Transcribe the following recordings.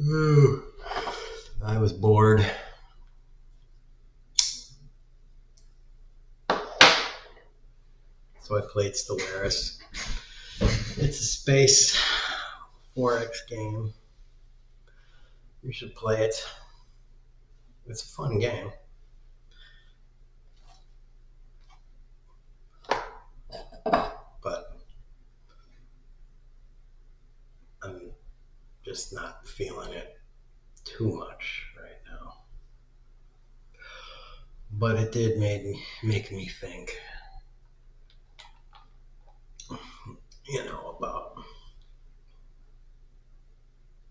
Ooh, I was bored. So I played Stellaris. It's a space 4X game. You should play it. It's a fun game. But I'm just not feeling it too much right now. But it did make me think, about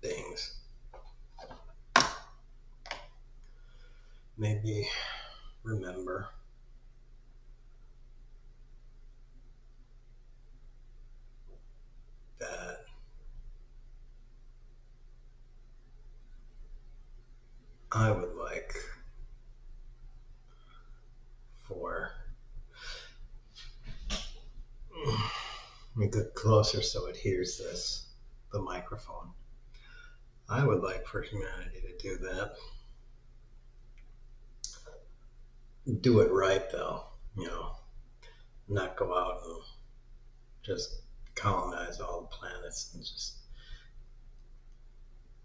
things. Maybe remember that I would like for let me get closer so it hears the microphone. I would like for humanity to do that. Do it right though, not go out and just colonize all the planets and just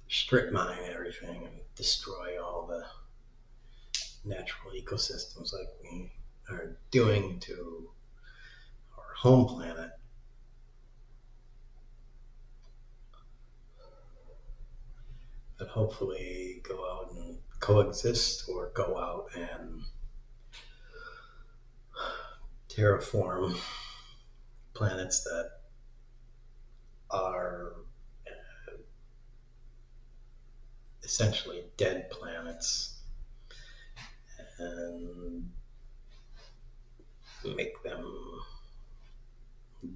strip mine everything and destroy all the natural ecosystems like we are doing to our home planet. But hopefully go out and coexist or go out and terraform planets that are essentially dead planets and make them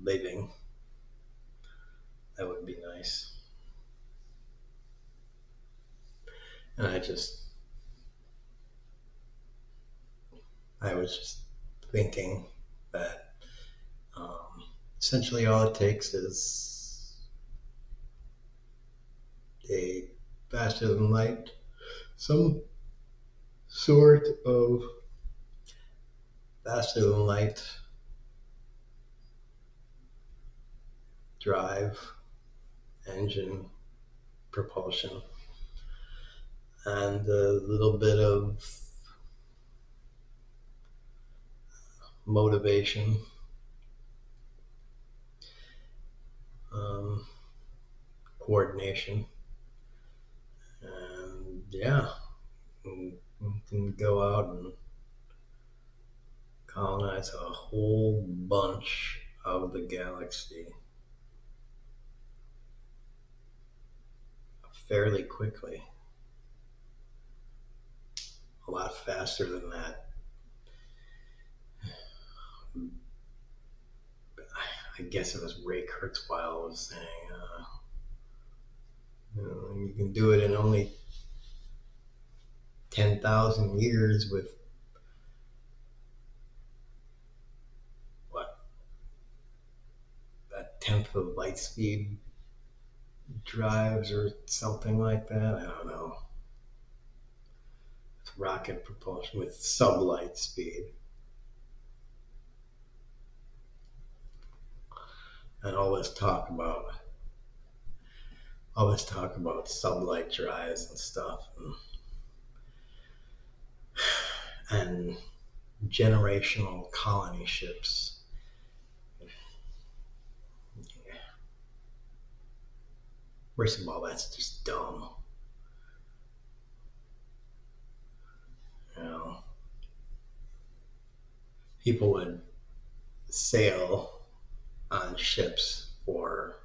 living. That would be nice. And I was just thinking that essentially all it takes is a faster than light, some sort of faster than light drive, engine, propulsion, and a little bit of motivation, coordination, and yeah, we can go out and colonize a whole bunch of the galaxy fairly quickly. A lot faster than that. I guess it was Ray Kurzweil was saying, you can do it in only 10,000 years with what, a tenth of light speed drives or something like that. I don't know. With rocket propulsion with sublight speed. And all this talk about sublight drives and stuff and generational colony ships. First of all, that's just dumb. People would sail on ships for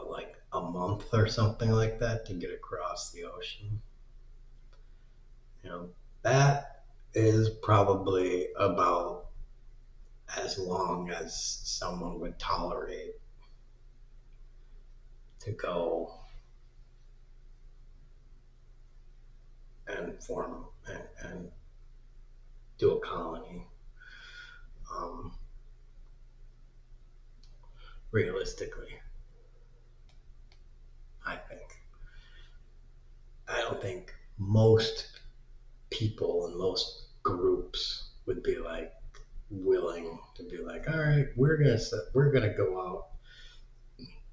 like a month or something like that to get across the ocean. That is probably about as long as someone would tolerate to go and form and do a colony. Realistically. don't think most people and most groups would be like willing to be like, all right, we're gonna go out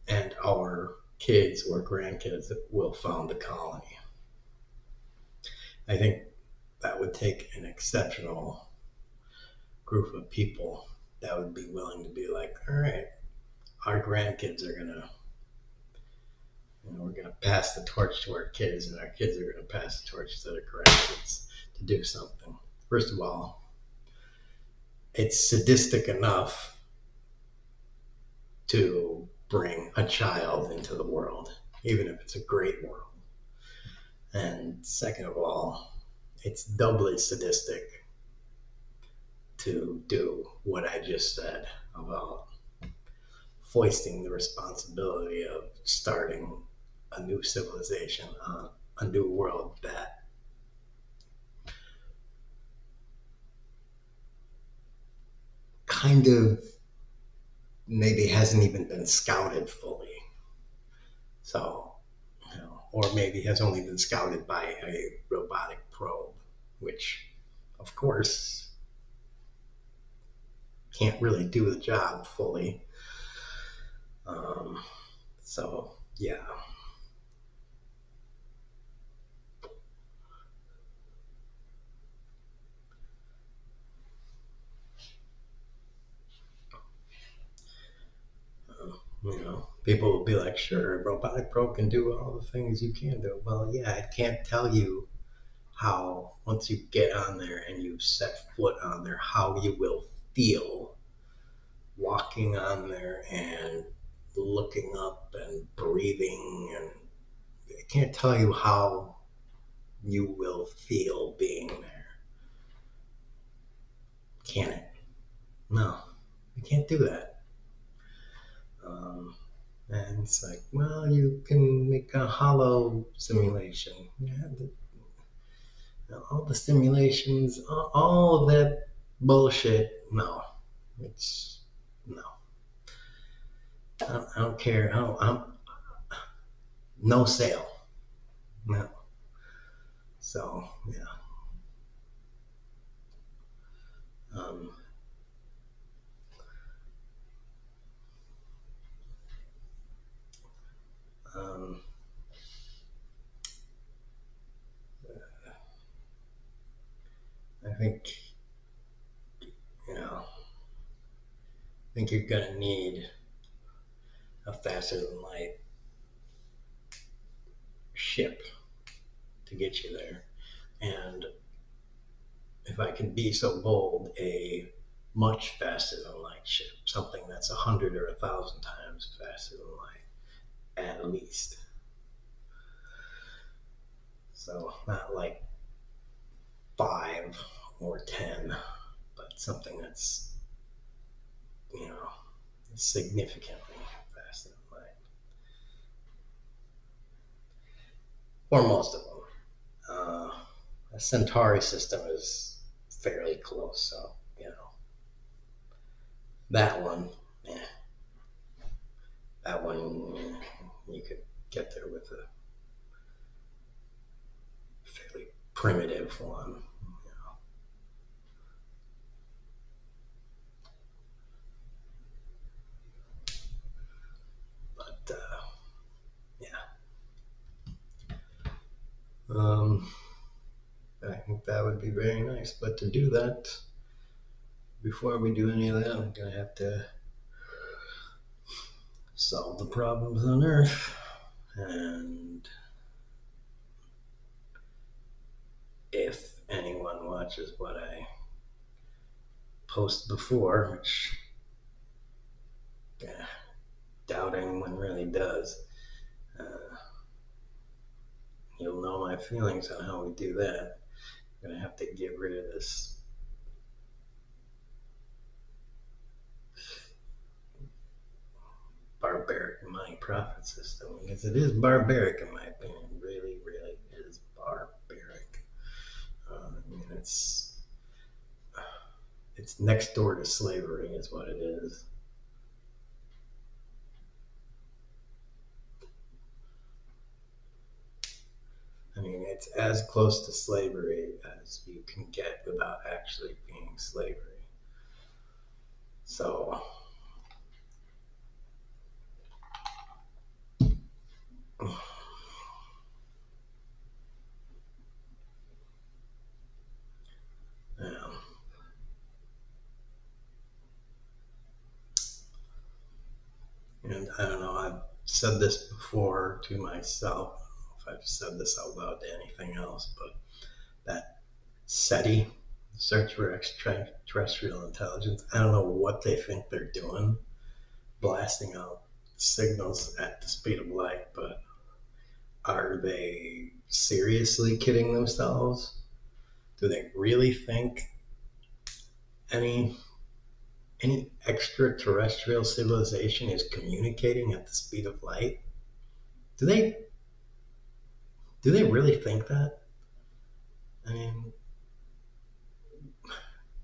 and our kids or grandkids will found the colony. I think that would take an exceptional group of people that would be willing to be like, all right, our grandkids are gonna, we're gonna pass the torch to our kids, and our kids are gonna pass the torch to their grandkids to do something. First of all, it's sadistic enough to bring a child into the world, even if it's a great world. And second of all, it's doubly sadistic to do what I just said about foisting the responsibility of starting a new civilization, a new world that kind of maybe hasn't even been scouted fully. So, or maybe has only been scouted by a robotic probe, which, of course, can't really do the job fully. So, yeah. People will be like, sure, robotic probe can do all the things you can do. Well, yeah, I can't tell you how, once you get on there and you set foot on there, how you will feel walking on there and looking up and breathing. And I can't tell you how you will feel being there. Can it? No, I can't do that. And it's like, well, you can make a hollow simulation. Yeah, all the simulations, all of that bullshit. No, it's no. I don't care. I'm no sale. No. So yeah. Um, um, I think I think you're gonna need a faster than light ship to get you there. And if I can be so bold, a much faster than light ship, something that's 100 or 1,000 times faster than light, at least. So not like 5 or 10, but something that's significantly faster than light. For most of them. A Centauri system is fairly close, so that one, you could get there with a fairly primitive one. But I think that would be very nice. But to do that, before we do any of that, I'm gonna have to solve the problems on Earth. And if anyone watches what I post before, which doubt anyone really does, you'll know my feelings on how we do that. I'm gonna have to get rid of this barbaric money profit system, because it is barbaric in my opinion. It really, really is barbaric. It's next door to slavery is what it is. I mean, it's as close to slavery as you can get without actually being slavery. So, yeah. And I don't know, I've said this before to myself. I don't know if I've said this out loud to anything else, but that SETI, Search for Extraterrestrial Intelligence, I don't know what they think they're doing, blasting out signals at the speed of light, but are they seriously kidding themselves? Do they really think any extraterrestrial civilization is communicating at the speed of light? Do they really think that? I mean,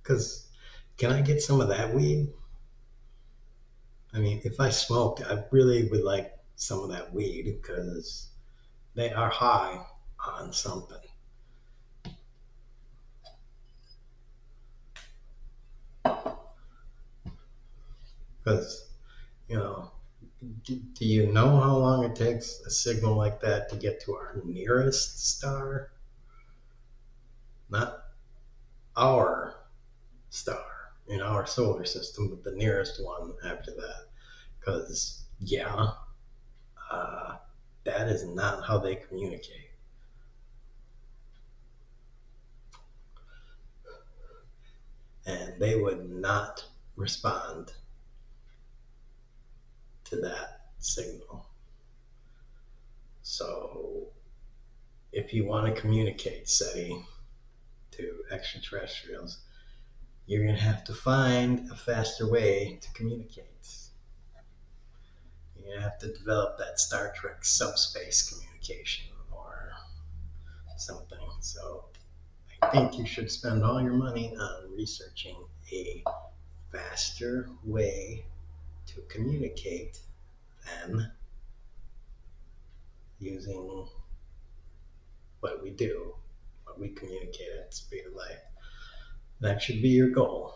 because can I get some of that weed? I mean, if I smoked, I really would like some of that weed because they are high on something. Because, you know, do you know how long it takes a signal like that to get to our nearest star? Not our star in our solar system, but the nearest one after that. Because, yeah, uh, that is not how they communicate. And they would not respond to that signal. So, if you want to communicate, SETI, to extraterrestrials, you're going to have to find a faster way to communicate. You're going to have to develop that Star Trek subspace communication or something. So I think you should spend all your money on researching a faster way to communicate than using what we do, what we communicate at the speed of light. That should be your goal.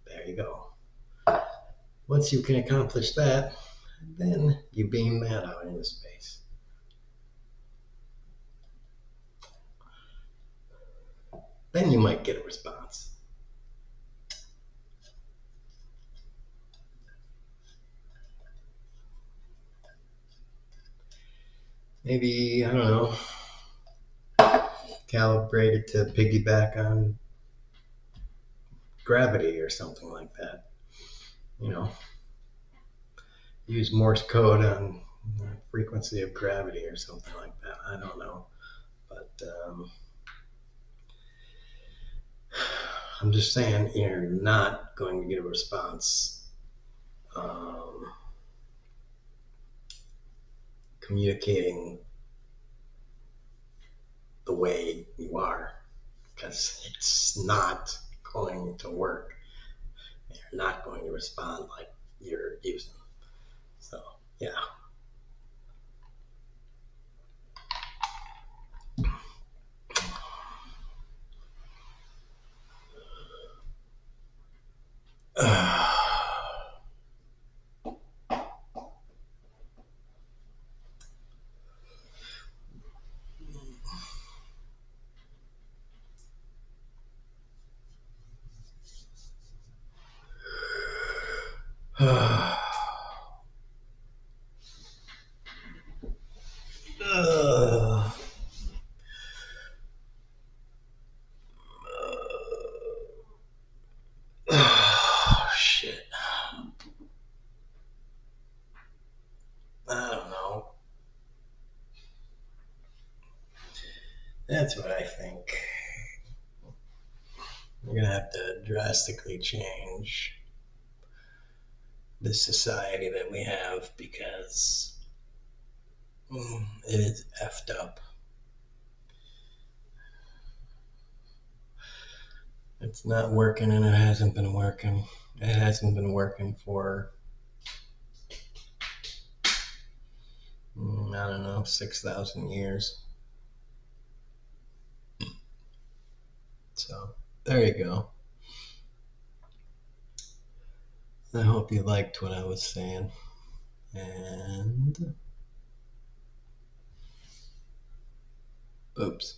There you go. Once you can accomplish that, then you beam that out into space. Then you might get a response. Maybe, I don't know, calibrate it to piggyback on gravity or something like that. You know, use Morse code on the frequency of gravity or something like that. I don't know. But I'm just saying you're not going to get a response communicating the way you are, because it's not going to work. You're not going to respond like you're using. So, yeah. Shit. I don't know. That's what I think. We're going to have to drastically change the society that we have because it is effed up. It's not working and it hasn't been working. It hasn't been working for, I don't know, 6,000 years. So there you go. I hope you liked what I was saying. And oops.